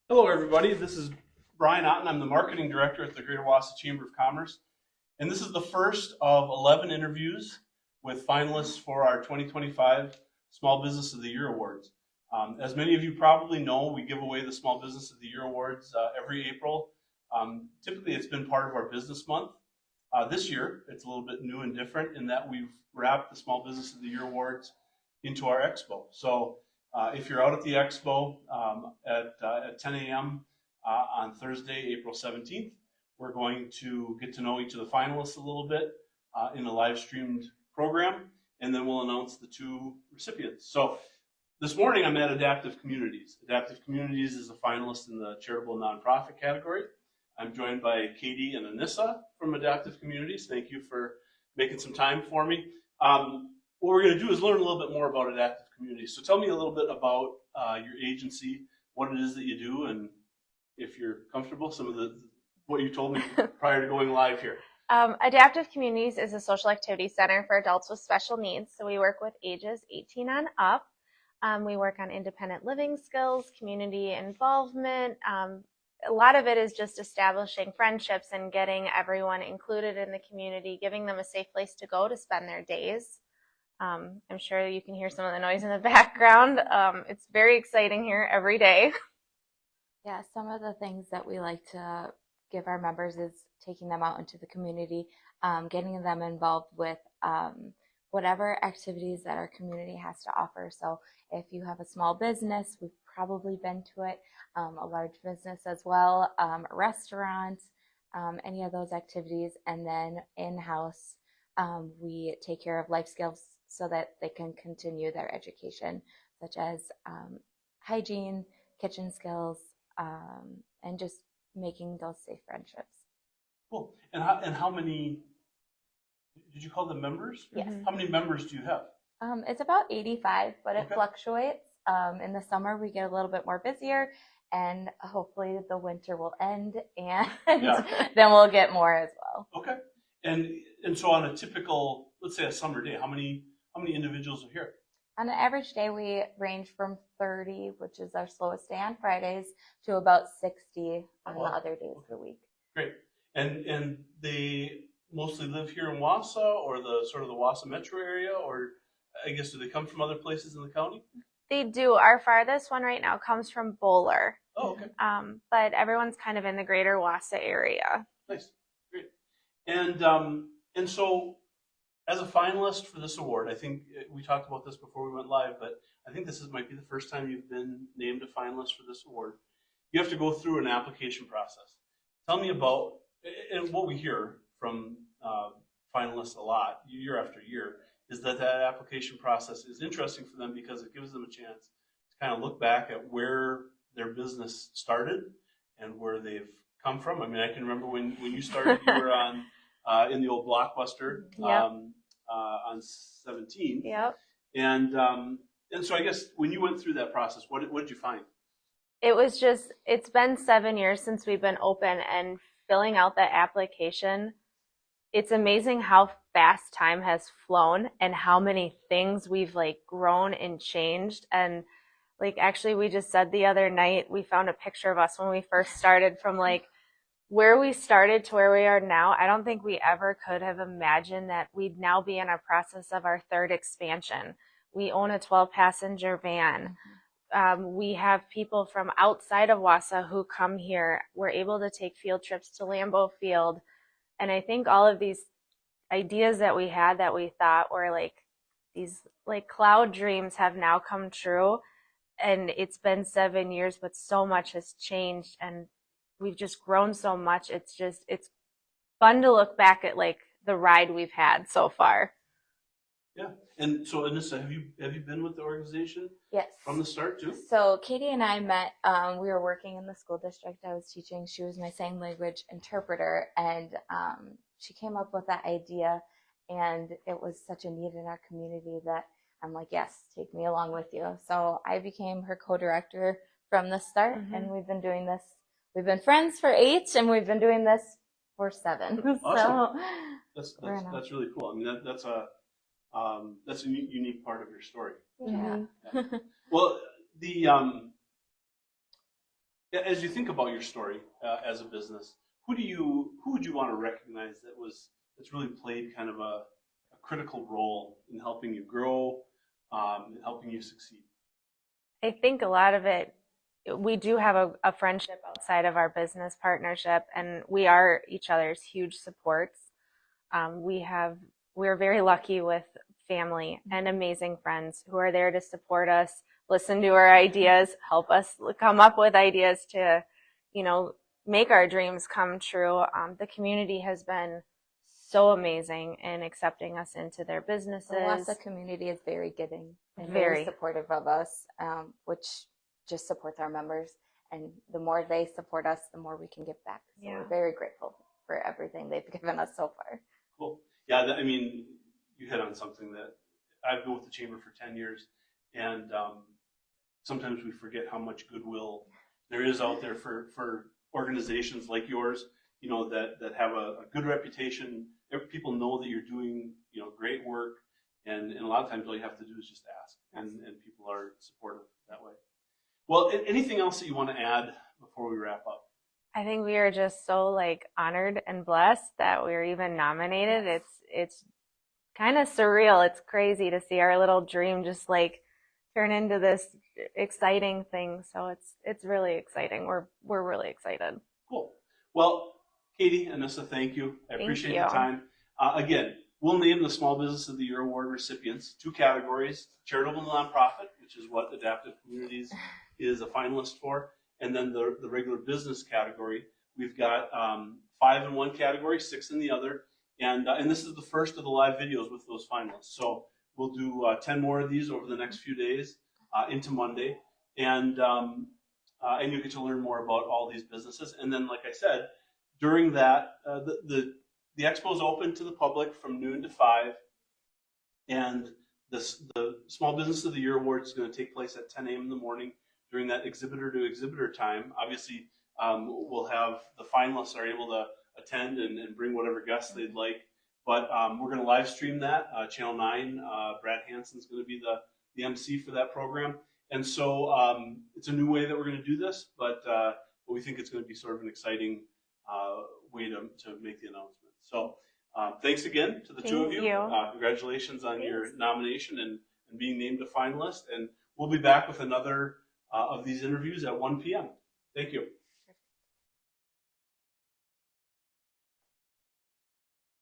Hello, everybody. This is Brian Otten. I'm the marketing director at the Greater Wausau Chamber of Commerce. And this is the first of 11 interviews with finalists for our 2025 Small Business of the Year Awards. As many of you probably know, we give away the Small Business of the Year Awards every April. Typically, it's been part of our business month. This year, it's a little bit new and different in that we've wrapped the Small Business of the Year Awards into our expo. So if you're out at the expo at 10 a.m. On Thursday, April 17th, we're going to get to know each of the finalists a little bit in a live streamed program, and then we'll announce the two recipients. So this morning I'm at Adaptive Communities. Adaptive Communities is a finalist in the Charitable Non-Profit category. I'm joined by Katie and Anissa from Adaptive Communities. Thank you for making some time for me. What we're going to do is learn a little bit more about Adaptive Communities. So tell me a little bit about your agency, what it is that you do, and if you're comfortable, some of what you told me prior to going live here. Adaptive Communities is a social activity center for adults with special needs. So we work with ages 18 on up. We work on independent living skills, community involvement. A lot of it is just establishing friendships and getting everyone included in the community, giving them a safe place to go to spend their days. I'm sure you can hear some of the noise in the background. It's very exciting here every day. Yeah, some of the things that we like to give our members is taking them out into the community, getting them involved with whatever activities that our community has to offer. So if you have a small business, we've probably been to it, a large business as well, restaurants, any of those activities. And then in-house, we take care of life skills so that they can continue their education, such as hygiene, kitchen skills, and just making those safe friendships. Cool. And how many, did you call them members? Yes. How many members do you have? It's about 85, but it Okay. fluctuates. In the summer, we get a little bit more busier, and hopefully the winter will end, and then we'll get more as well. Okay. And so on a typical, let's say a summer day, how many individuals are here? On an average day, we range from 30, which is our slowest day on Fridays, to about 60 on the other days of the week. Great. And they mostly live here in Wausau, or the sort of the Wausau metro area, or I guess do they come from other places in the county? They do. Our farthest one right now comes from Bowler. Oh, okay. But everyone's kind of in the greater Wausau area. Nice. Great. And so as a finalist for this award, I think we talked about this before we went live, but I think this might be the first time you've been named a finalist for this award. You have to go through an application process. Tell me about, and what we hear from finalists a lot, year after year, is that application process is interesting for them because it gives them a chance to kind of look back at where their business started and where they've come from. I mean, I can remember when you started, you were on in the old Blockbuster. Yep. On 17. Yep. And so I guess when you went through that process, what did you find? It's been 7 years since we've been open, and filling out that application, it's amazing how fast time has flown and how many things we've grown and changed. And actually we just said the other night, we found a picture of us when we first started from where we started to where we are now. I don't think we ever could have imagined that we'd now be in a process of our third expansion. We own a 12-passenger van. We have people from outside of Wausau who come here. We're able to take field trips to Lambeau Field. And I think all of these ideas that we had that we thought were these cloud dreams have now come true. And it's been 7 years, but so much has changed, and we've just grown so much. It's fun to look back at the ride we've had so far. Yeah. And so Anissa, have you been with the organization? Yes. From the start too? So Katie and I met, we were working in the school district I was teaching. She was my sign language interpreter, and she came up with that idea, and it was such a need in our community that I'm like, yes, take me along with you. So I became her co-director from the start, and we've been doing this. We've been friends for 8, and we've been doing this for 7. Awesome. So that's really cool. I mean, that's a unique part of your story. yeah. Well, As you think about your story as a business, who would you want to recognize that's really played kind of a critical role in helping you grow, and helping you succeed? I think a lot of it, we do have a friendship outside of our business partnership, and we are each other's huge supports. We're very lucky with family and amazing friends who are there to support us, listen to our ideas, help us come up with ideas to, make our dreams come true. The community has been so amazing in accepting us into their businesses. The Wausau community is very giving and Very. very supportive of us, which just supports our members. And the more they support us, the more we can give back. So Yeah. we're very grateful for everything they've given us so far. Cool. Yeah, I mean, you hit on something that I've been with the Chamber for 10 years, and sometimes we forget how much goodwill there is out there for organizations like yours, that have a good reputation. People know that you're doing, great work, and a lot of times all you have to do is just ask, and people are supportive that way. Well, anything else that you want to add before we wrap up? I think we are just so honored and blessed that we were even nominated. Yes. It's kind of surreal. It's crazy to see our little dream just turn into this exciting thing. So it's really exciting. We're really excited. Cool. Well, Katie, Anissa, thank you. I appreciate you. the time. Again, we'll name the Small Business of the Year Award recipients 2 categories: Charitable Non-Profit, which is what Adaptive Communities is a finalist for, and then the regular business category. We've got 5 in one category, 6 in the other, and this is the first of the live videos with those finalists. So we'll do 10 more of these over the next few days into Monday, and you get to learn more about all these businesses. And then, like I said, during that, the expo is open to the public from noon to 5, and the Small Business of the Year Award is going to take place at 10 a.m. in the morning during that exhibitor to exhibitor time. Obviously, we'll have the finalists are able to attend and bring whatever guests they'd like. But we're going to live stream that. Channel 9, Brad Hansen's going to be the MC for that program. And so it's a new way that we're going to do this, but we think it's going to be sort of an exciting way to make the announcement. So thanks again to the two of you. Congratulations on your nomination and being named a finalist. And we'll be back with another of these interviews at 1 p.m. Thank you.